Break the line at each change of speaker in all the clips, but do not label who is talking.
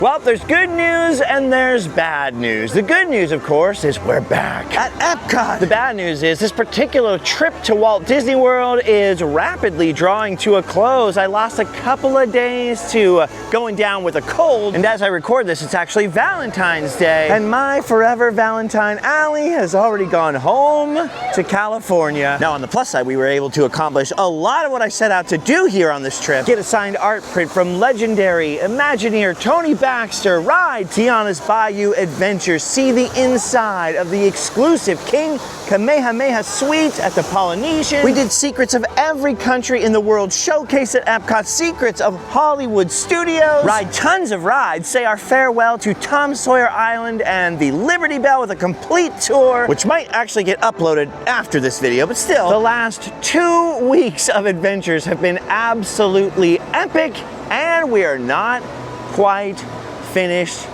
Well, there's good news and there's bad news. The good news, of course, is we're back at EPCOT. The bad news is this particular trip to Walt Disney World is rapidly drawing to a close. I lost a couple of days to going down with a cold, and as I record this, it's actually Valentine's Day, and my forever Valentine, Allie, has already gone home to California. Now, on the plus side, we were able to accomplish a lot of what I set out to do here on this trip. Get a signed art print from legendary Imagineer Tony Baxter, ride Tiana's Bayou Adventures, see the inside of the exclusive King Kamehameha Suite at the Polynesian. We did secrets of every country in the world showcase at EPCOT, secrets of Hollywood Studios, ride tons of rides, say our farewell to Tom Sawyer Island and the Liberty Bell with a complete tour, which might actually get uploaded after this video, but still, the last 2 weeks of adventures have been absolutely epic, and we are not quite finished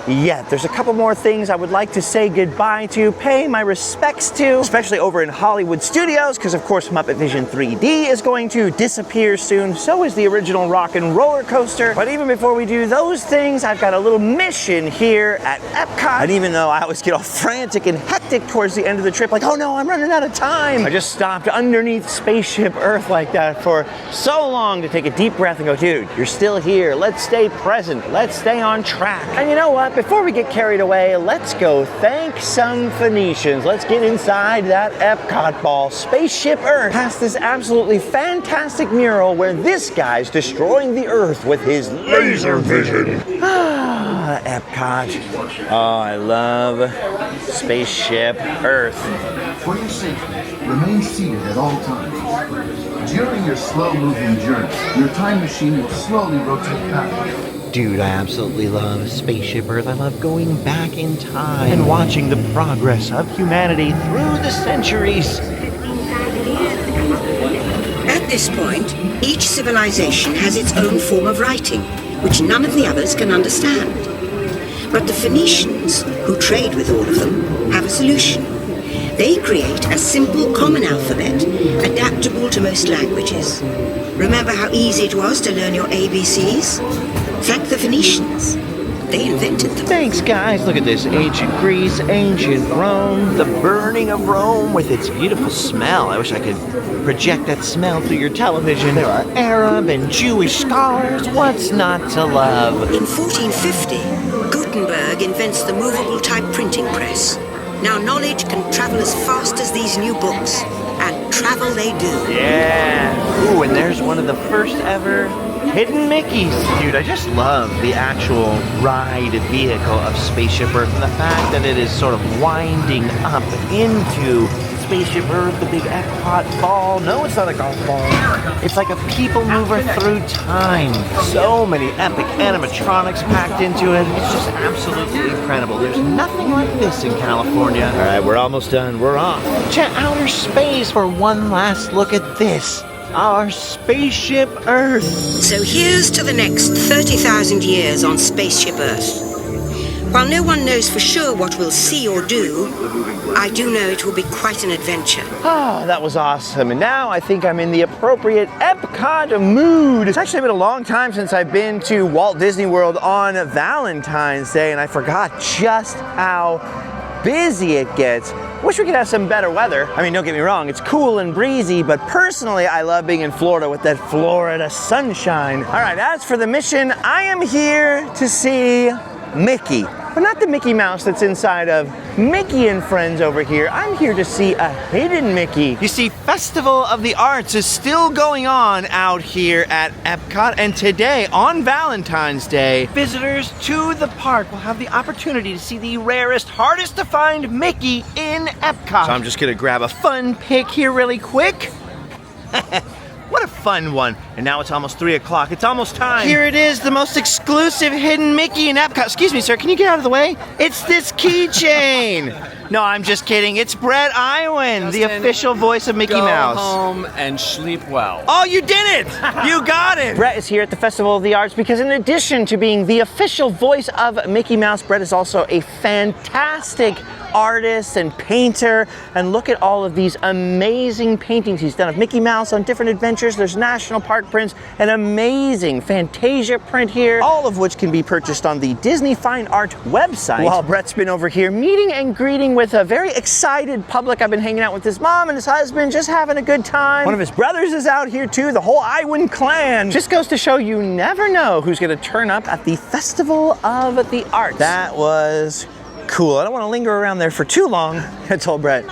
yet. There's a couple more things I would like to say goodbye to, pay my respects to, especially over in Hollywood Studios, because of course Muppet Vision 3D is going to disappear soon. So is the original Rock and Roller Coaster. But even before we do those things, I've got a little mission here at EPCOT. And even though I always get all frantic and hectic towards the end of the trip, like, oh no, I'm running out of time, I just stopped underneath Spaceship Earth like that for so long to take a deep breath and go, dude, you're still here. Let's stay present. Let's stay on track. And you know what? Before we get carried away, let's go thank some Phoenicians. Let's get inside that EPCOT ball, Spaceship Earth, past this absolutely fantastic mural where this guy's destroying the Earth with his laser vision. Ah, EPCOT. Oh, I love Spaceship Earth.
For your safety, remain seated at all times. During your slow-moving journey, your time machine will slowly rotate backward.
Dude, I absolutely love Spaceship Earth. I love going back in time and watching the progress of humanity through the centuries.
At this point, each civilization has its own form of writing, which none of the others can understand. But the Phoenicians, who trade with all of them, have a solution. They create a simple common alphabet, adaptable to most languages. Remember how easy it was to learn your ABCs? Thank the Phoenicians. They invented them.
Thanks, guys. Look at this. Ancient Greece, ancient Rome, the burning of Rome with its beautiful smell. I wish I could project that smell through your television. There are Arab and Jewish scholars. What's not to love?
In 1450, Gutenberg invents the movable type printing press. Now knowledge can travel as fast as these new books. And travel they do.
Yeah. Ooh, and there's one of the first ever hidden Mickeys. Dude, I just love the actual ride vehicle of Spaceship Earth and the fact that it is sort of winding up into Spaceship Earth, the big EPCOT ball. No, it's not a golf ball. It's like a people mover through time. So many epic animatronics packed into it. It's just absolutely incredible. There's nothing like this in California. All right, we're almost done. We're off to outer space for one last look at this. Our Spaceship Earth.
So here's to the next 30,000 years on Spaceship Earth. While no one knows for sure what we'll see or do, I do know it will be quite an adventure.
Oh, that was awesome. And now I think I'm in the appropriate EPCOT mood. It's actually been a long time since I've been to Walt Disney World on Valentine's Day, and I forgot just how busy it gets. Wish we could have some better weather. I mean, don't get me wrong, it's cool and breezy, but personally, I love being in Florida with that Florida sunshine. All right, as for the mission, I am here to see Mickey. But not the Mickey Mouse that's inside of Mickey and Friends over here. I'm here to see a hidden Mickey. You see, Festival of the Arts is still going on out here at EPCOT, and today, on Valentine's Day, visitors to the park will have the opportunity to see the rarest, hardest to find Mickey in EPCOT. So I'm just gonna grab a fun pic here really quick. What a fun one. And now it's almost 3 o'clock. It's almost time. Here it is, the most exclusive hidden Mickey in EPCOT. Excuse me, sir, can you get out of the way? It's this keychain. No, I'm just kidding. It's Bret Iwan, Justin, the official voice of Mickey Mouse.
Go home and sleep well.
Oh, you did it! You got it! Bret is here at the Festival of the Arts because in addition to being the official voice of Mickey Mouse, Bret is also a fantastic artist and painter, and look at all of these amazing paintings he's done of Mickey Mouse on different adventures. There's National Park prints, an amazing Fantasia print here, all of which can be purchased on the Disney Fine Art website. While Bret's been over here meeting and greeting with a very excited public. I've been hanging out with his mom and his husband, just having a good time. One of his brothers is out here too, the whole Iwan clan. Just goes to show you never know who's gonna turn up at the Festival of the Arts. That was cool. I don't want to linger around there for too long. I told Bret,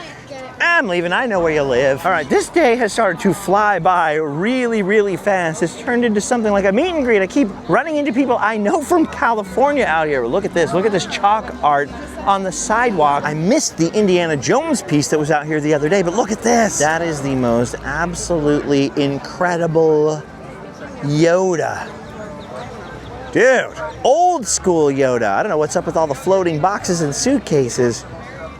I'm leaving, I know where you live. All right, this day has started to fly by really, really fast. It's turned into something like a meet and greet. I keep running into people I know from California out here. Look at this chalk art on the sidewalk. I missed the Indiana Jones piece that was out here the other day, but look at this. That is the most absolutely incredible Yoda. Dude, old school Yoda. I don't know what's up with all the floating boxes and suitcases.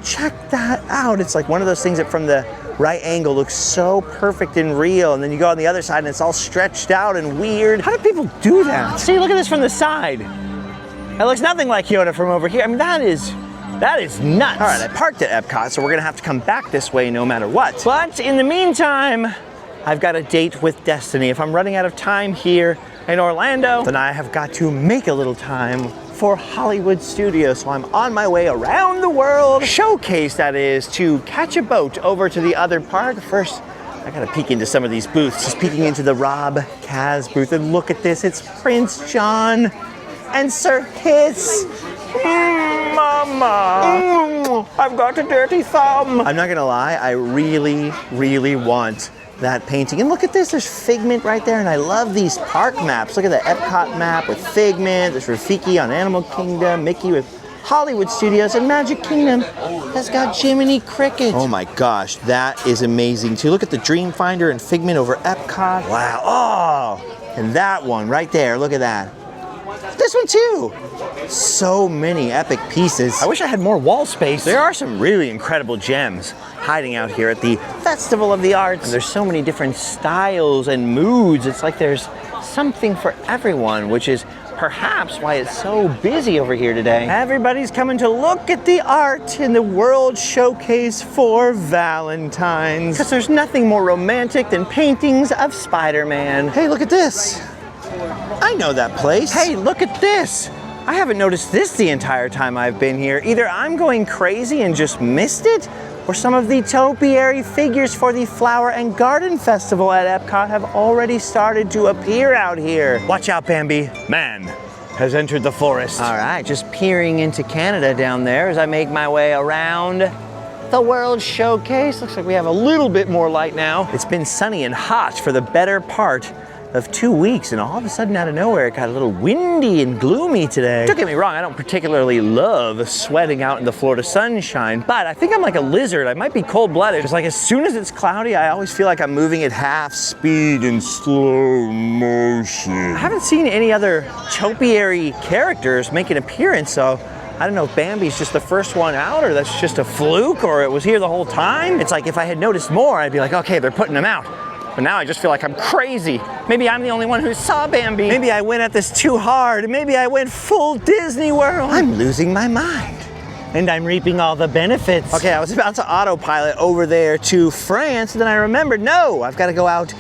Check that out. It's like one of those things that from the right angle looks so perfect and real, and then you go on the other side and it's all stretched out and weird. How do people do that? See, look at this from the side. It looks nothing like Yoda from over here. I mean, that is nuts. All right, I parked at Epcot, so we're gonna have to come back this way no matter what. But in the meantime, I've got a date with Destiny. If I'm running out of time here in Orlando, then I have got to make a little time for Hollywood Studios. So I'm on my way around the world showcase, that is, to catch a boat over to the other park. First, I gotta peek into some of these booths. Just peeking into the Rob Kaz booth, and look at this, it's Prince John and Sir Hiss. Mama, I've got a dirty thumb. I'm not gonna lie, I really, really want that painting. And look at this, there's Figment right there, and I love these park maps. Look at the Epcot map with Figment, there's Rafiki on Animal Kingdom, Mickey with Hollywood Studios, and Magic Kingdom has got Jiminy Cricket. Oh my gosh, that is amazing too. Look at the Dreamfinder and Figment over Epcot. Wow, oh, and that one right there, look at that. This one too. So many epic pieces. I wish I had more wall space. There are some really incredible gems hiding out here at the Festival of the Arts. And there's so many different styles and moods. It's like there's something for everyone, which is perhaps why it's so busy over here today. Everybody's coming to look at the art in the World Showcase for Valentine's. Because there's nothing more romantic than paintings of Spider-Man. Hey, look at this. I know that place. Hey, look at this. I haven't noticed this the entire time I've been here. Either I'm going crazy and just missed it, or some of the topiary figures for the Flower and Garden Festival at Epcot have already started to appear out here. Watch out, Bambi. Man has entered the forest. All right, just peering into Canada down there as I make my way around the World Showcase. Looks like we have a little bit more light now. It's been sunny and hot for the better part of 2 weeks, and all of a sudden out of nowhere it got a little windy and gloomy today. Don't get me wrong, I don't particularly love sweating out in the Florida sunshine, but I think I'm like a lizard. I might be cold-blooded. It's like as soon as it's cloudy, I always feel like I'm moving at half speed in slow motion. I haven't seen any other topiary characters make an appearance, so I don't know if Bambi's just the first one out, or that's just a fluke, or it was here the whole time. It's like if I had noticed more, I'd be like, okay, they're putting them out. But now I just feel like I'm crazy. Maybe I'm the only one who saw Bambi. Maybe I went at this too hard. Maybe I went full Disney World. I'm losing my mind. And I'm reaping all the benefits. Okay, I was about to autopilot over there to France, and then I remembered, no, I've got to go out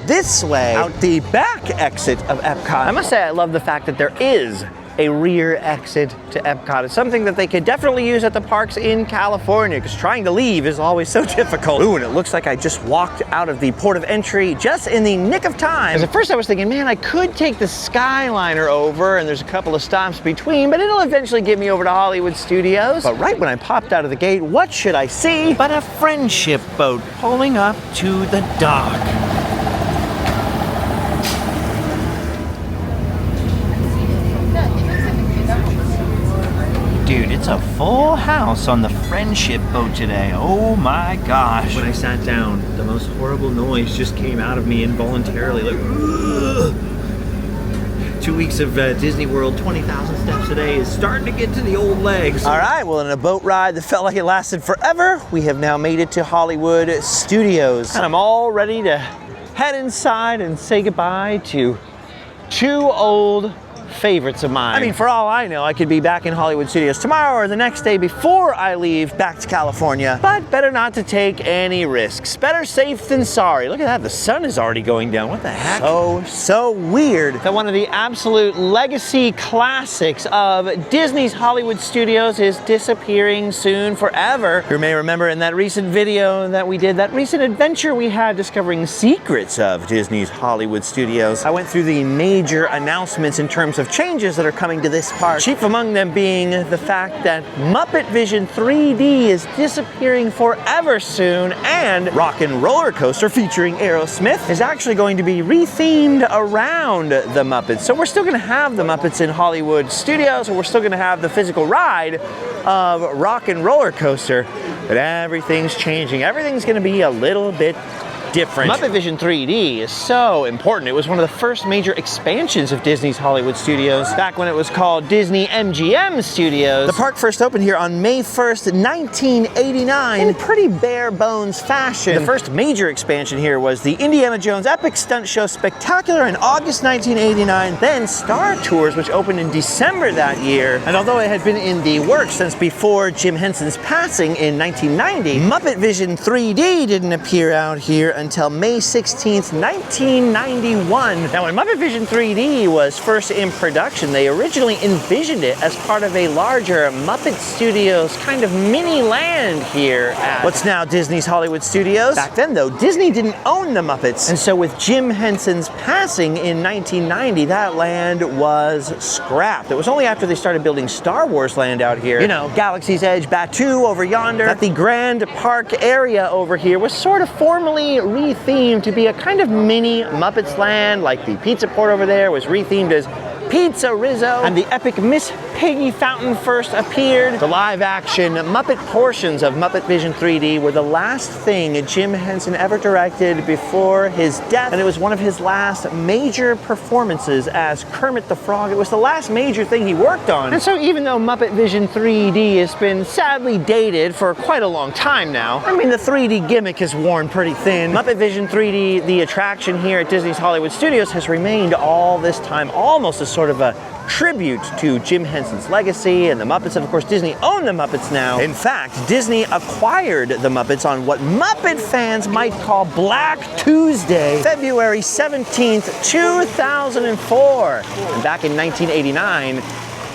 this way, out the back exit of Epcot. I must say I love the fact that there is a rear exit to Epcot. It's something that they could definitely use at the parks in California, because trying to leave is always so difficult. Ooh, and it looks like I just walked out of the port of entry just in the nick of time. Because at first I was thinking, man, I could take the Skyliner over, and there's a couple of stops between, but it'll eventually get me over to Hollywood Studios. But right when I popped out of the gate, what should I see but a friendship boat pulling up to the dock. Dude, it's a full house on the friendship boat today. Oh my gosh. When I sat down, the most horrible noise just came out of me involuntarily, like, ugh. 2 weeks of Disney World, 20,000 steps a day is starting to get to the old legs. All right, well, in a boat ride that felt like it lasted forever, we have now made it to Hollywood Studios. And I'm all ready to head inside and say goodbye to two old favorites of mine. I mean, for all I know, I could be back in Hollywood Studios tomorrow or the next day before I leave back to California. But better not to take any risks. Better safe than sorry. Look at that, the sun is already going down. What the heck? So weird that one of the absolute legacy classics of Disney's Hollywood Studios is disappearing soon forever. You may remember in that recent video that we did, that recent adventure we had discovering secrets of Disney's Hollywood Studios, I went through the major announcements in terms of changes that are coming to this park. Chief among them being the fact that Muppet Vision 3D is disappearing forever soon, and Rock and Roller Coaster featuring Aerosmith is actually going to be rethemed around the Muppets. So we're still going to have the Muppets in Hollywood Studios, and we're still going to have the physical ride of Rock and Roller Coaster, but everything's changing. Everything's going to be a little bit different. Muppet Vision 3D is so important. It was one of the first major expansions of Disney's Hollywood Studios back when it was called Disney MGM Studios. The park first opened here on May 1st, 1989 in pretty bare bones fashion. The first major expansion here was the Indiana Jones Epic Stunt Show Spectacular in August 1989, then Star Tours, which opened in December that year. And although it had been in the works since before Jim Henson's passing in 1990, Muppet Vision 3D didn't appear out here until May 16th, 1991. Now, when Muppet Vision 3D was first in production, they originally envisioned it as part of a larger Muppet Studios kind of mini land here at what's now Disney's Hollywood Studios. Back then, though, Disney didn't own the Muppets, and so with Jim Henson's passing in 1990, that land was scrapped. It was only after they started building Star Wars Land out here, you know, Galaxy's Edge, Batuu over yonder, that the Grand Park area over here was sort of formally rethemed to be a kind of mini Muppets Land, like the Pizza Port over there was rethemed as Pizza Rizzo, and the epic Miss Piggy fountain first appeared. The live-action Muppet portions of Muppet Vision 3D were the last thing Jim Henson ever directed before his death, and it was one of his last major performances as Kermit the Frog. It was the last major thing he worked on. And so even though Muppet Vision 3D has been sadly dated for quite a long time now, I mean, the 3D gimmick is worn pretty thin, Muppet Vision 3D, the attraction here at Disney's Hollywood Studios, has remained all this time almost as sort of a tribute to Jim Henson's legacy, and the Muppets, and of course Disney own the Muppets now. In fact, Disney acquired the Muppets on what Muppet fans might call Black Tuesday, February 17th, 2004. And back in 1989,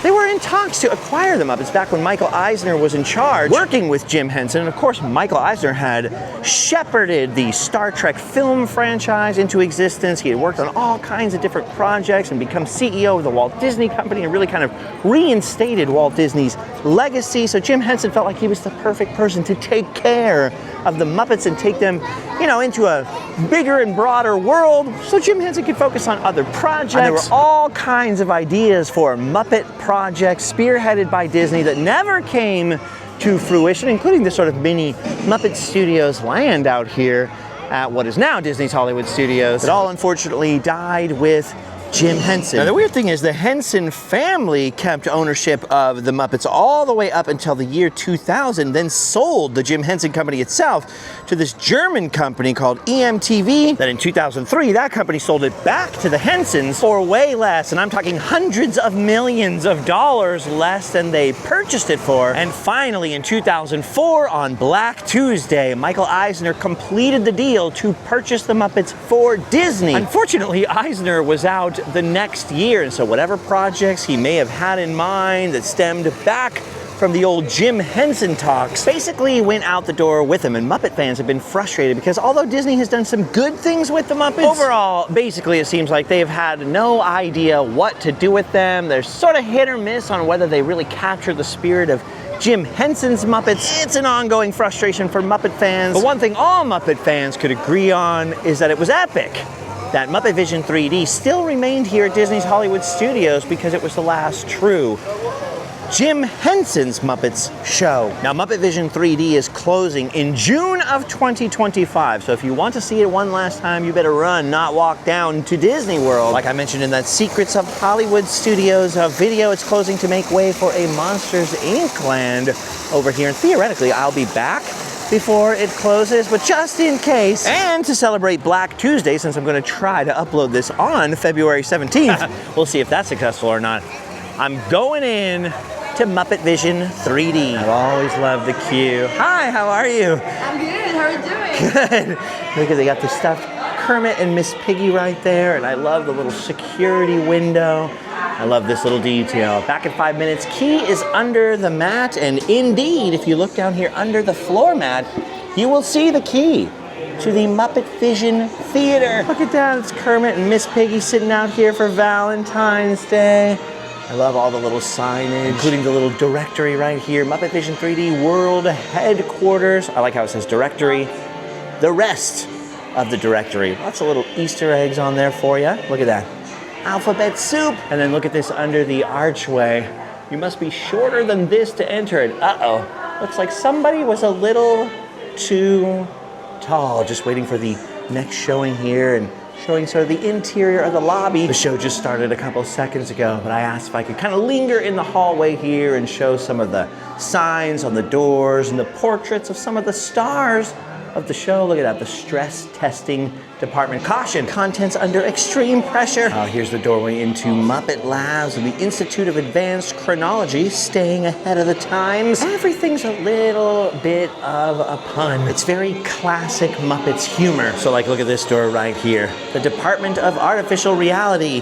they were in talks to acquire the Muppets back when Michael Eisner was in charge, working with Jim Henson. And of course, Michael Eisner had shepherded the Star Trek film franchise into existence. He had worked on all kinds of different projects and become CEO of the Walt Disney Company and really kind of reinstated Walt Disney's legacy. So Jim Henson felt like he was the perfect person to take care of the Muppets and take them, you know, into a bigger and broader world so Jim Henson could focus on other projects. And there were all kinds of ideas for Muppet projects spearheaded by Disney that never came to fruition, including this sort of mini Muppet Studios land out here at what is now Disney's Hollywood Studios. It all unfortunately died with Jim Henson. Now, the weird thing is the Henson family kept ownership of the Muppets all the way up until the year 2000, then sold the Jim Henson Company itself to this German company called EMTV. Then in 2003, that company sold it back to the Hensons for way less, and I'm talking hundreds of millions of dollars less than they purchased it for. And finally, in 2004, on Black Tuesday, Michael Eisner completed the deal to purchase the Muppets for Disney. Unfortunately, Eisner was out the next year, and so whatever projects he may have had in mind that stemmed back from the old Jim Henson talks basically went out the door with him, and Muppet fans have been frustrated because although Disney has done some good things with the Muppets, overall, basically it seems like they've had no idea what to do with them. They're sort of hit or miss on whether they really capture the spirit of Jim Henson's Muppets. It's an ongoing frustration for Muppet fans, but one thing all Muppet fans could agree on is that it was epic that Muppet Vision 3D still remained here at Disney's Hollywood Studios because it was the last true Jim Henson's Muppets show. Now, Muppet Vision 3D is closing in June of 2025, so if you want to see it one last time, you better run, not walk down to Disney World. Like I mentioned in that Secrets of Hollywood Studios video, it's closing to make way for a Monsters, Inc. land over here, and theoretically, I'll be back before it closes, but just in case. And to celebrate Black Tuesday, since I'm gonna try to upload this on February 17th, we'll see if that's successful or not. I'm going in to Muppet Vision 3D. I've always loved the queue. Hi, how are you?
I'm good, how are you doing?
Good. Look at, they got the stuffed Kermit and Miss Piggy right there, and I love the little security window. I love this little detail. Back in 5 minutes, key is under the mat, and indeed, if you look down here under the floor mat, you will see the key to the Muppet Vision Theater. Look at that, it's Kermit and Miss Piggy sitting out here for Valentine's Day. I love all the little signage, including the little directory right here. Muppet Vision 3D World Headquarters. I like how it says directory. The rest of the directory. Lots of little Easter eggs on there for you. Look at that. Alphabet soup. And then look at this under the archway. You must be shorter than this to enter it. Uh-oh. Looks like somebody was a little too tall. Just waiting for the next showing here and showing sort of the interior of the lobby. The show just started a couple seconds ago, but I asked if I could kind of linger in the hallway here and show some of the signs on the doors and the portraits of some of the stars of the show. Look at that, the stress testing department. Caution, contents under extreme pressure. Oh, here's the doorway into Muppet Labs and the Institute of Advanced Chronology, staying ahead of the times. Everything's a little bit of a pun. It's very classic Muppets humor. So like, look at this door right here. The Department of Artificial Reality.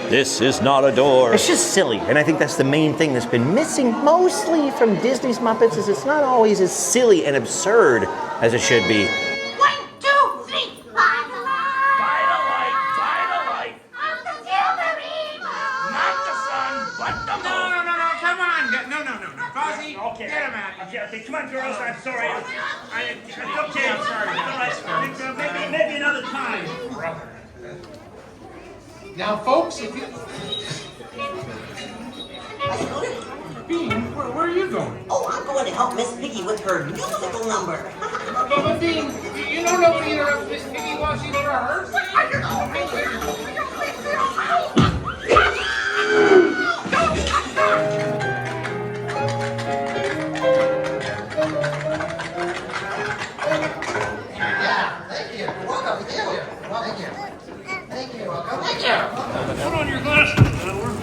This is not a door. It's just silly, and I think that's the main thing that's been missing mostly from Disney's Muppets, is it's not always as silly and absurd as it should be.
1, 2, 3, by the light. By the light, by the light. Of the silver eagle. Not the sun, but the moon.
No, come on. No. Fozzie,
Okay.
get him out.
Okay, come on, girls. I'm sorry. It's okay.
I'm sorry.
All right. Maybe another time. Brother.
Now, folks, if you... Bean, where are you going?
Oh, I'm going to help Miss Piggy with her musical number.
But Bean, you know nobody interrupts Miss Piggy while she's rehearsing.
Put on your glasses, Edward.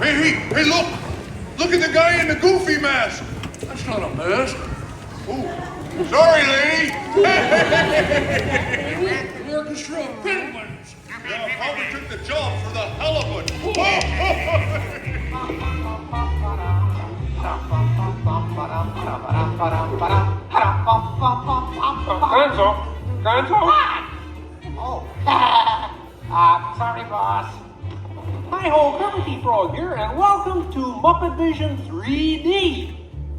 Hey, look! Look at the guy in the goofy mask!
That's not a mask.
Ooh, sorry, lady!
The orchestra of penguins.
Yeah, probably took the job for the hell of it.
Gonzo? Oh. Sorry, boss. Hi-ho, Kermit Frog here, and welcome to Muppet Vision 3D.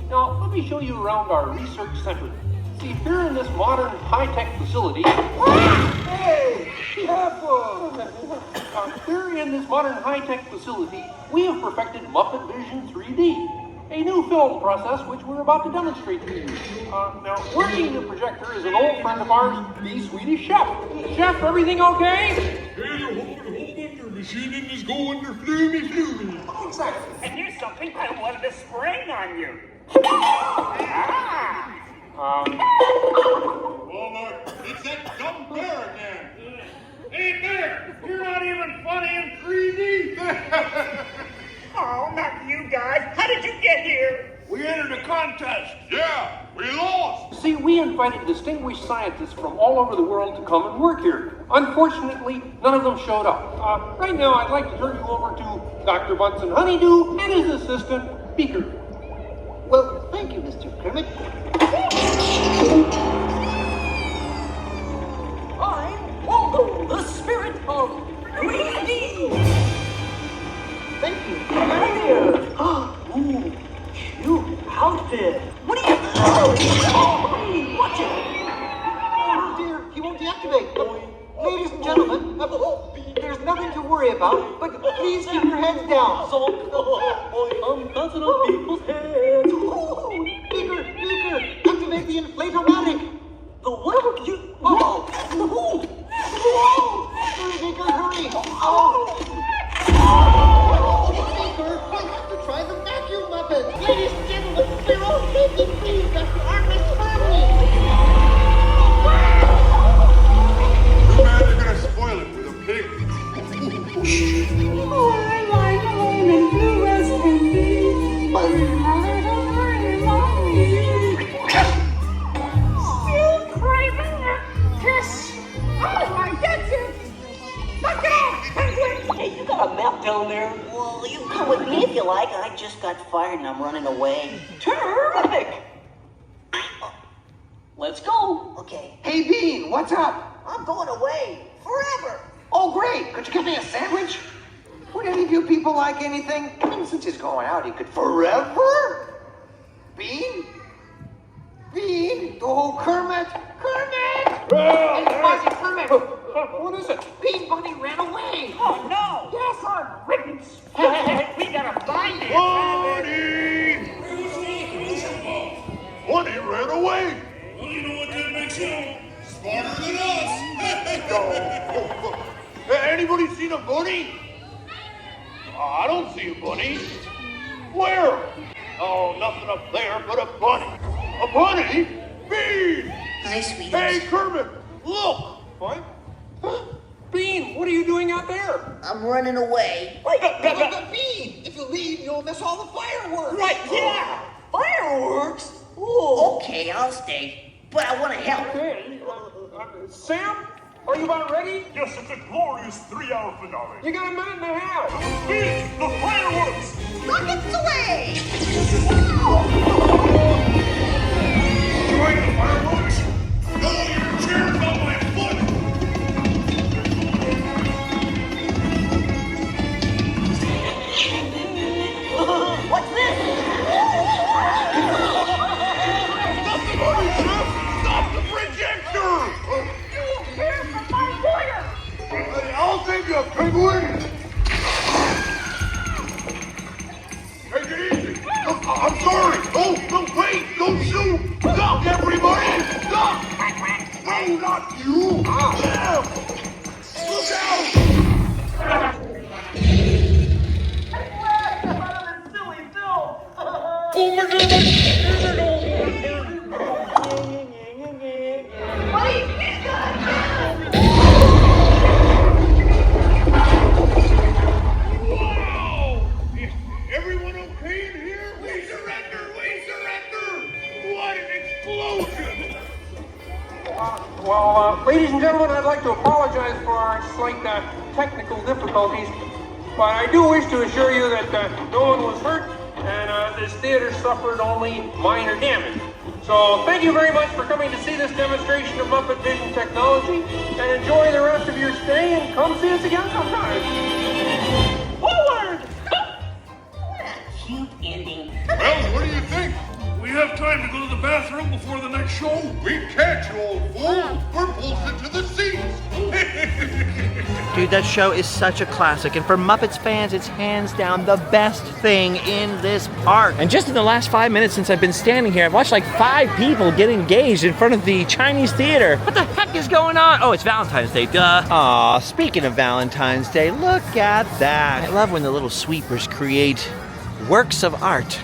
Now, let me show you around our research center. See, here in this modern high-tech facility... Hey! Here in this modern high-tech facility, we have perfected Muppet Vision 3D, a new film process which we're about to demonstrate to you. Now, working the projector is an old friend of ours, the Swedish chef. Chef, everything okay?
Your machine is going to flumy.
Exactly.
And here's something I wanted to spring on you.
Walnut, it's that dumb bear again.
Hey, Bear, you're not even funny in 3D. Oh, not you guys. How did you get here?
We entered a contest. Yeah, we lost.
See, we invited distinguished scientists from all over the world to come and work here. Unfortunately, none of them showed up. Right now, I'd like to turn you over to Dr. Bunsen Honeydew and his assistant, Beaker.
Well, thank you, Mr. Kermit.
I'm Waldo, the spirit of 3D.
Thank you.
Ooh, cute outfit. What are you? Oh, watch it.
Oh dear, he won't deactivate. Ladies and gentlemen, there's nothing to worry about, but please keep your heads down.
I'm bouncing on people's heads.
Beaker, activate the inflatomatic.
The what? You?
Oh. Hurry, Beaker, hurry. Beaker, we'll have to try the vacuum Muppet. Ladies and gentlemen, we're all making please, Dr. Artemis Family.
fired and I'm running away. Terrific! Let's go. Okay.
Hey, Bean, what's up?
I'm going away. Forever.
Oh, great. Could you get me a sandwich? Would any of you people like anything? I mean, since he's going out, he could forever? Bean? Bean? Oh, Kermit! Kermit! Hey, Fuzzy, Kermit! What is it? Bean Bunny ran away!
Oh, no.
Yes, I'm ripping.
We gotta find it.
Bunny ran away.
Well, you know what that makes him? Smarter than us.
Anybody seen a bunny? I don't see a bunny. Where? Oh, nothing up there but a bunny. A bunny? Bean!
Hi, sweetie.
Hey, Kermit, look!
What? Bean, what are you doing out there?
I'm running away.
But Bean, if you leave, you'll miss all the fireworks.
Right, yeah. Fireworks? Ooh. Okay, I'll stay. But I want to help.
Hey, Sam, are you about ready?
Yes, it's a glorious 3-hour finale.
You got a minute and a half.
Bean, the fireworks!
Rockets away!
Enjoying the fireworks? No, your chair's on my foot!
What's this?
Stop the bunny, Chef! Stop the projector!
Here's the funny boiler.
I'll take you, penguin! Take it easy! I'm sorry! Oh, no, wait! Don't shoot! Duck, everybody! Duck! No, not you! Them! Look out! Wow! Everyone okay in here? We surrender! We surrender! What an explosion!
Ladies and gentlemen, I'd like to apologize for our slight technical difficulties, but I do wish to assure you that no one was hurt and this theater suffered only minor damage. So thank you very much for coming to see this demonstration of Muppet Vision technology, and enjoy the rest of your stay, and come see us again sometime. Forward!
What a cute ending.
Well, what do you think?
We have time to go to the bathroom before the next show?
We can't, you old fool! We're bolted to the seats!
Dude, that show is such a classic, and for Muppets fans, it's hands down the best thing in this park. And just in the last 5 minutes since I've been standing here, I've watched like 5 people get engaged in front of the Chinese theater. What the heck is going on? Oh, it's Valentine's Day, duh. Aw, speaking of Valentine's Day, look at that. I love when the little sweepers create works of art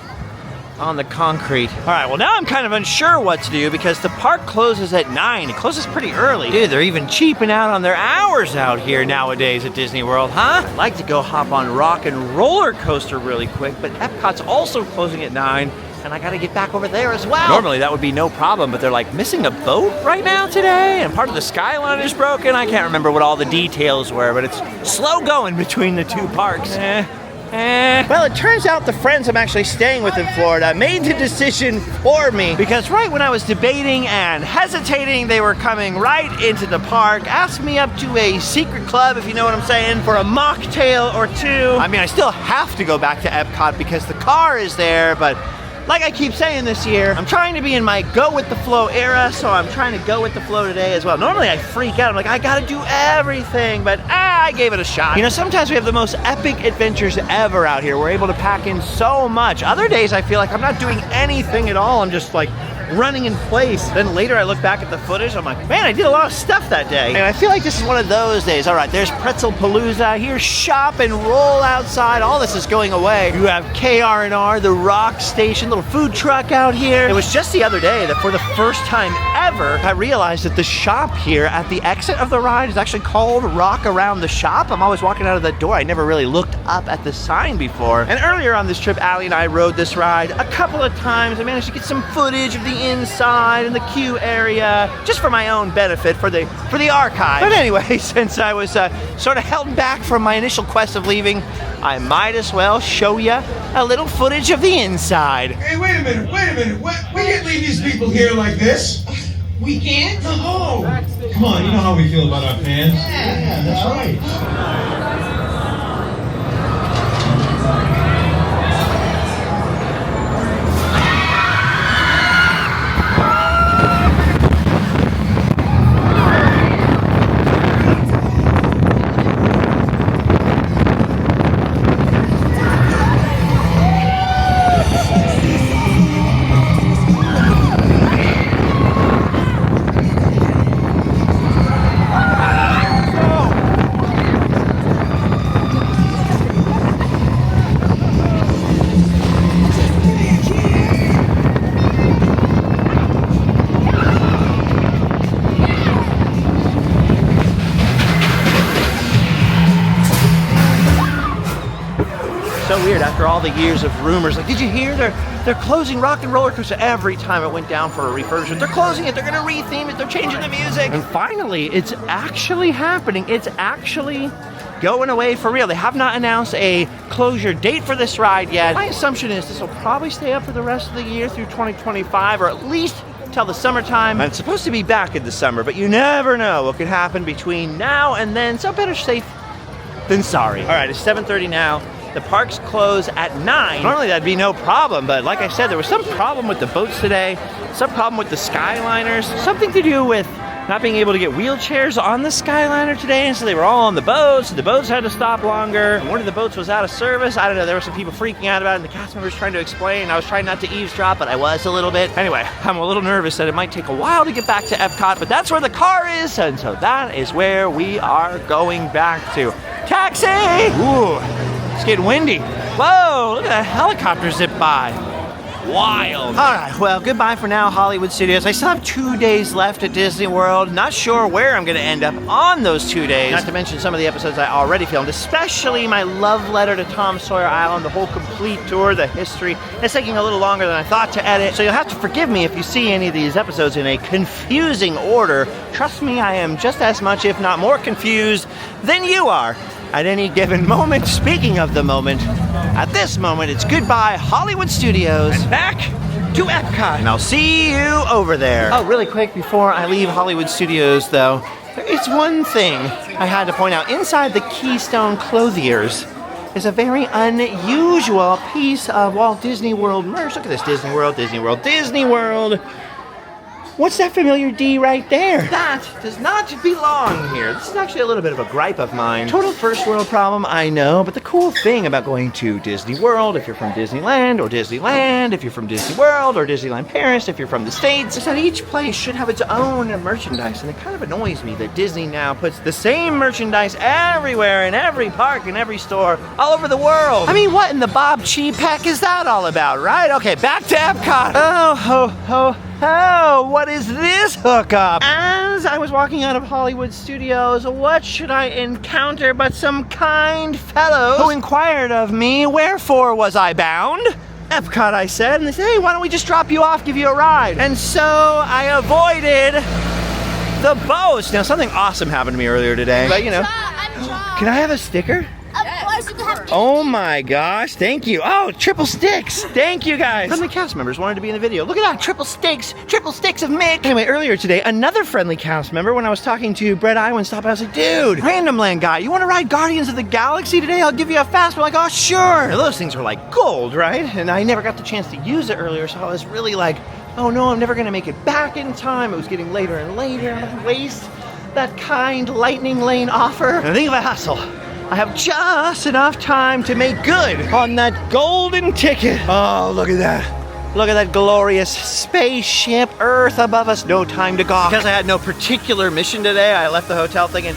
on the concrete. All right, well now I'm kind of unsure what to do because the park closes at 9. It closes pretty early. Dude, they're even cheaping out on their hours out here nowadays at Disney World, huh? I'd like to go hop on Rock and Roller Coaster really quick, but Epcot's also closing at 9, and I gotta get back over there as well. Normally that would be no problem, but they're like missing a boat right now today, and part of the skyline is broken. I can't remember what all the details were, but it's slow going between the two parks. Well, it turns out the friends I'm actually staying with in Florida made the decision for me, because right when I was debating and hesitating, they were coming right into the park, asked me up to a secret club, if you know what I'm saying, for a mocktail or two. I mean, I still have to go back to Epcot because the car is there, but like I keep saying this year, I'm trying to be in my go with the flow era, so I'm trying to go with the flow today as well. Normally I freak out, I'm like, I gotta do everything, but I gave it a shot. You know, sometimes we have the most epic adventures ever out here. We're able to pack in so much. Other days I feel like I'm not doing anything at all. I'm just like running in place. Then later I look back at the footage, I'm like, man, I did a lot of stuff that day. And I feel like this is one of those days. All right, there's Pretzel Palooza. Here's Shop and Roll outside. All this is going away. You have KR&R, the Rock Station, little food truck out here. It was just the other day that for the first time ever, I realized that the shop here at the exit of the ride is actually called Rock Around the Shop. I'm always walking out of the door. I never really looked up at the sign before. And earlier on this trip, Allie and I rode this ride a couple of times. I managed to get some footage of the the inside and the queue area, just for my own benefit, for the archive. But anyway, since I was sort of held back from my initial quest of leaving, I might as well show you a little footage of the inside.
Hey, wait a minute. We can't leave these people here like this. We can't? No. Come on, you know how we feel about our fans. Yeah, that's right.
Weird after all the years of rumors. Like, did you hear they're closing Rock and Roller Coaster every time it went down for a refurbishment? They're closing it, they're gonna retheme it, they're changing the music. And finally, it's actually happening. It's actually going away for real. They have not announced a closure date for this ride yet. My assumption is this will probably stay up for the rest of the year through 2025, or at least till the summertime. And it's supposed to be back in the summer, but you never know what could happen between now and then, so better safe than sorry. All right, it's 7:30 now. The parks close at 9. Normally that'd be no problem, but like I said, there was some problem with the boats today, some problem with the Skyliners, something to do with not being able to get wheelchairs on the Skyliner today, and so they were all on the boats, and the boats had to stop longer, and one of the boats was out of service. I don't know, there were some people freaking out about it, and the cast members trying to explain. I was trying not to eavesdrop, but I was a little bit. Anyway, I'm a little nervous that it might take a while to get back to EPCOT, but that's where the car is, and so that is where we are going back to. Taxi! Ooh. It's getting windy. Whoa, look at that helicopter zip by. Wild. All right, well, goodbye for now, Hollywood Studios. I still have 2 days left at Disney World. Not sure where I'm gonna end up on those 2 days. Not to mention some of the episodes I already filmed, especially my love letter to Tom Sawyer Island, the whole complete tour, the history. It's taking a little longer than I thought to edit, so you'll have to forgive me if you see any of these episodes in a confusing order. Trust me, I am just as much, if not more confused than you are at any given moment. Speaking of the moment, at this moment, it's goodbye Hollywood Studios and back to EPCOT. And I'll see you over there. Oh, really quick before I leave Hollywood Studios though, there is one thing I had to point out. Inside the Keystone Clothiers is a very unusual piece of Walt Disney World merch. Look at this, Disney World, Disney World, Disney World. What's that familiar D right there? That does not belong here. This is actually a little bit of a gripe of mine. Total first world problem, I know, but the cool thing about going to Disney World, if you're from Disneyland, or Disneyland, if you're from Disney World, or Disneyland Paris, if you're from the States, is that each place should have its own merchandise, and it kind of annoys me that Disney now puts the same merchandise everywhere, in every park, in every store, all over the world. I mean, what in the Bob Cheap heck is that all about, right? Okay, back to EPCOT. Oh, ho, ho. Oh, what is this hookup? As I was walking out of Hollywood Studios, what should I encounter but some kind fellows who inquired of me, wherefore was I bound? EPCOT, I said, and they said, hey, why don't we just drop you off, give you a ride? And so I avoided the boats. Now, something awesome happened to me earlier today, but you know. Can I have a sticker? Oh my gosh, thank you. Oh, triple sticks. Thank you guys. Friendly cast members wanted to be in the video. Look at that, triple sticks of Mick. Anyway, earlier today, another friendly cast member, when I was talking to Bret Iwan, stopped by. I was like, dude, Random Land guy, you want to ride Guardians of the Galaxy today? I'll give you a fast one. Like, oh, sure. Now, those things were like gold, right? And I never got the chance to use it earlier, so I was really like, oh no, I'm never gonna make it back in time. It was getting later and later. I'm gonna waste that kind lightning lane offer. And think of a hustle. I have just enough time to make good on that golden ticket. Oh, look at that. Look at that glorious spaceship Earth above us. No time to gawk. Because I had no particular mission today, I left the hotel thinking,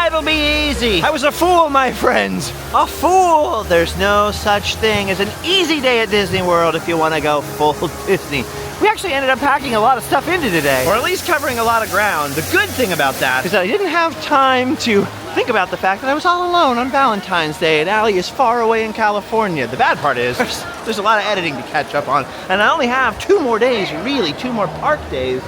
it'll be easy. I was a fool, my friends. A fool. There's no such thing as an easy day at Disney World if you want to go full Disney. We actually ended up packing a lot of stuff into today, or at least covering a lot of ground. The good thing about that is that I didn't have time to Think about the fact that I was all alone on Valentine's Day and Allie is far away in California. The bad part is there's a lot of editing to catch up on, and I only have 2 more days, really, 2 more park days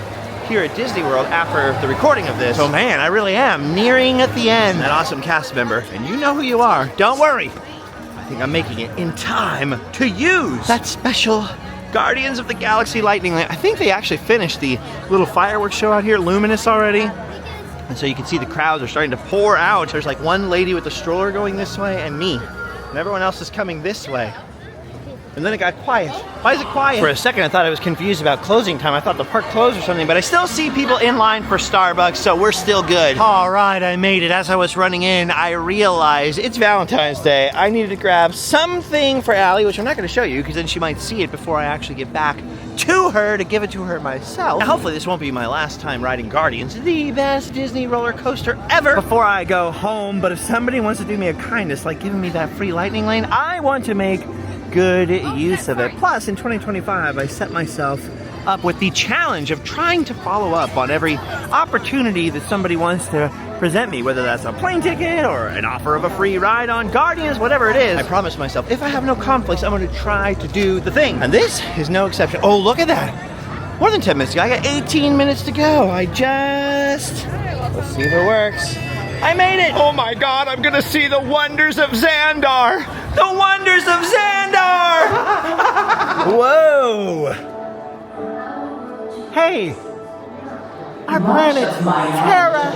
here at Disney World after the recording of this. So man, I really am nearing at the end. An awesome cast member, and you know who you are. Don't worry. I think I'm making it in time to use that special Guardians of the Galaxy lightning lane. I think they actually finished the little fireworks show out here, Luminous, already. And so you can see the crowds are starting to pour out. There's like one lady with a stroller going this way and me. And everyone else is coming this way. And then it got quiet. Why is it quiet? For a second I thought I was confused about closing time. I thought the park closed or something, but I still see people in line for Starbucks, so we're still good. All right, I made it. As I was running in, I realized it's Valentine's Day. I needed to grab something for Allie, which I'm not gonna show you because then she might see it before I actually get back to her to give it to her myself. Now, hopefully this won't be my last time riding Guardians, the best Disney roller coaster ever, before I go home. But if somebody wants to do me a kindness, like giving me that free lightning lane, I want to make good use of it. Plus, in 2025, I set myself up with the challenge of trying to follow up on every opportunity that somebody wants to present me, whether that's a plane ticket or an offer of a free ride on Guardians, whatever it is. I promised myself, if I have no conflicts, I'm going to try to do the thing. And this is no exception. Oh, look at that. More than 10 minutes ago. I got 18 minutes to go. Let's see if it works. I made it! Oh my God, I'm gonna see the wonders of Xandar! The wonders of Xandar! Whoa! Hey! Our planet, Terra!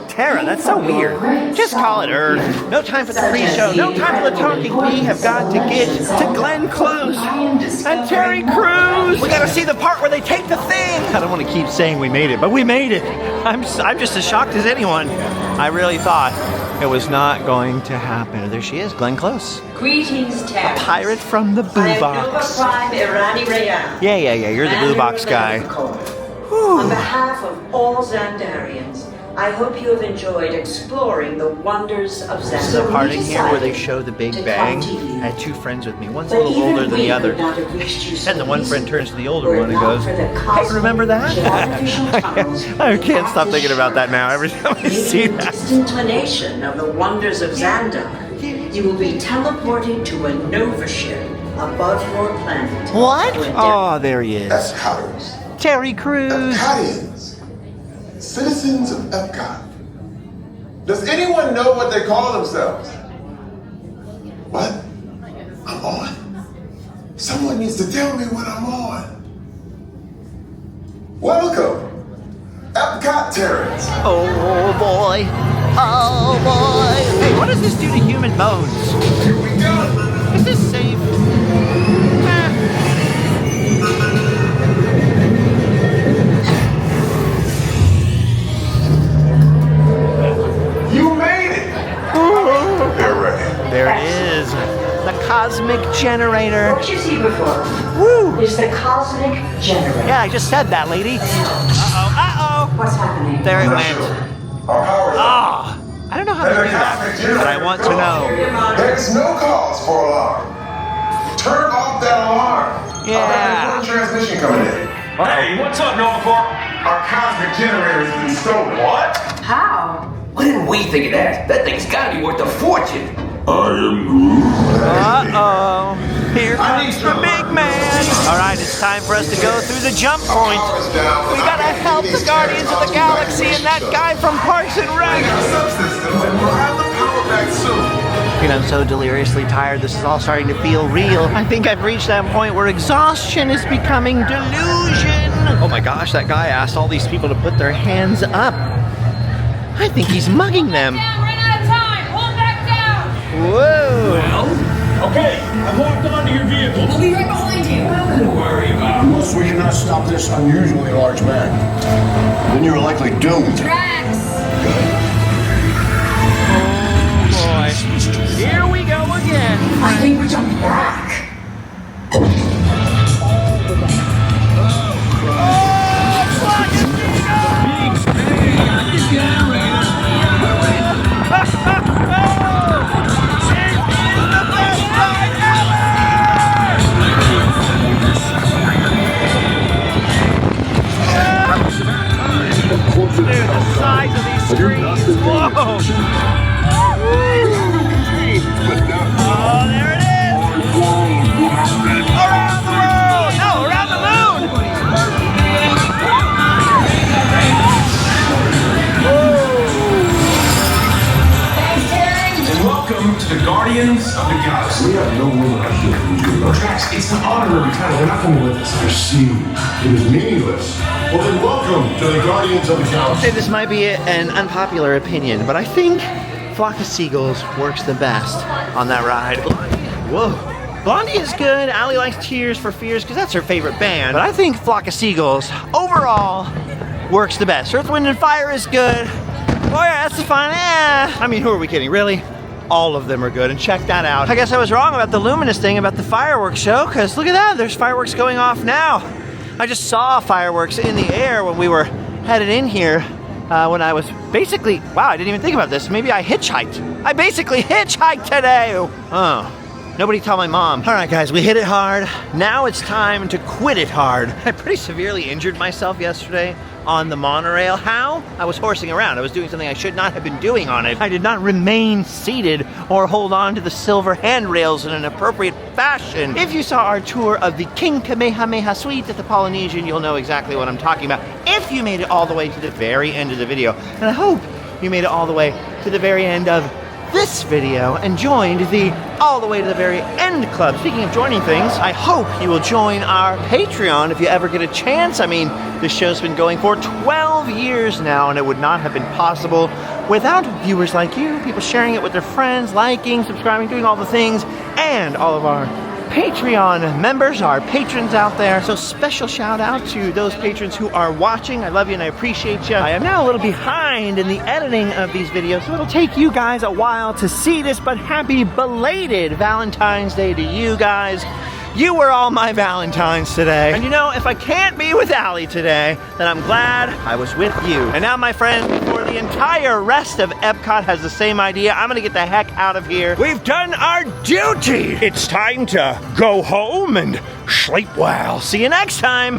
Terra, that's so weird. Just call it Earth. No time for the pre-show, no time for the talking. We have got to get to Glenn Close and Terry Crews. We gotta see the part where they take the thing. I don't want to keep saying we made it, but we made it. I'm just as shocked as anyone. I really thought it was not going to happen. There she is, Glenn Close.
Greetings, Terry.
A pirate from the Boo Box. Yeah, you're the Boo Box guy.
On behalf of all Xandarians, I hope you have enjoyed exploring the wonders of Xandar.
This is a part in here where they show the Big Bang. I had 2 friends with me. One's a little older than the other. And the one friend turns to the older one and goes, hey, remember that? I can't stop thinking about that now every time I see that.
Inclination of the wonders of Xandar, you will be teleported to a Nova ship above your planet.
What? Oh, there he is.
EPCOTers.
Terry Crews.
EPCOTians. Citizens of EPCOT. Does anyone know what they call themselves? What? I'm on? Someone needs to tell me what I'm on. Welcome, EPCOT Terrans.
Oh boy. Oh boy. Hey, what does this do to human bones?
Here we go.
Is this safe?
You made it! They're ready.
There it is. The cosmic generator.
What you see before
Woo!
is the cosmic generator.
Yeah, I just said that, lady. Uh-oh.
What's happening?
There it went.
Our power's up.
Ah! I don't know how to do that, but I want to know.
There's no cause for alarm. Turn off that alarm.
Yeah.
I've got an important transmission coming in.
Hey, what's up, Nova Corps?
Our cosmic generator has been stolen. What?
How? Why didn't we think of that? That thing's gotta be worth a fortune.
I am Groot.
Uh-oh. Here comes the big man. All right, it's time for us to go through the jump point. We gotta help the Guardians of the Galaxy and that guy from Parks and Rec.
Subsystems and we'll have the power back soon.
You know, I'm so deliriously tired. This is all starting to feel real. I think I've reached that point where exhaustion is becoming delusion. Oh my gosh, that guy asked all these people to put their hands up. I think he's mugging them.
Run out of time. Pull back down.
Whoa.
Okay, I've walked onto your vehicle.
We'll be right behind you.
Don't worry about it.
Unless we cannot stop this unusually large man, then you're likely doomed.
Drax.
Oh boy. Here we go again.
I think we're jumping back.
Dude, the size of these screens. Whoa!
It's an honorary title. They're not coming with us. I see. It is meaningless. Well, then welcome to the Guardians of the Galaxy.
This might be an unpopular opinion, but I think Flock of Seagulls works the best on that ride. Whoa. Blondie is good. Allie likes Tears for Fears because that's her favorite band. But I think Flock of Seagulls overall works the best. Earth, Wind, and Fire is good. Oh yeah, that's the fun. I mean, who are we kidding? Really? All of them are good, and check that out. I guess I was wrong about the Luminous thing about the fireworks show, because look at that, there's fireworks going off now. I just saw fireworks in the air when we were headed in here, when I was basically, wow, I didn't even think about this. Maybe I hitchhiked. I basically hitchhiked today. Oh. Nobody tell my mom. All right, guys, we hit it hard. Now it's time to quit it hard. I pretty severely injured myself yesterday on the monorail. How? I was horsing around. I was doing something I should not have been doing on it. I did not remain seated or hold on to the silver handrails in an appropriate fashion. If you saw our tour of the King Kamehameha Suite at the Polynesian, you'll know exactly what I'm talking about. If you made it all the way to the very end of the video, and I hope you made it all the way to the very end of this video and joined the all the way to the very end club. Speaking of joining things, I hope you will join our Patreon if you ever get a chance. I mean, this show's been going for 12 years now, and it would not have been possible without viewers like you, people sharing it with their friends, liking, subscribing, doing all the things, and all of our Patreon members, our patrons out there. So special shout out to those patrons who are watching. I love you and I appreciate you. I am now a little behind in the editing of these videos, so it'll take you guys a while to see this, but happy belated Valentine's Day to you guys. You were all my Valentines today. And you know, if I can't be with Allie today, then I'm glad I was with you. And now, my friends, before the entire rest of EPCOT has the same idea, I'm gonna get the heck out of here. We've done our duty. It's time to go home and sleep well. See you next time.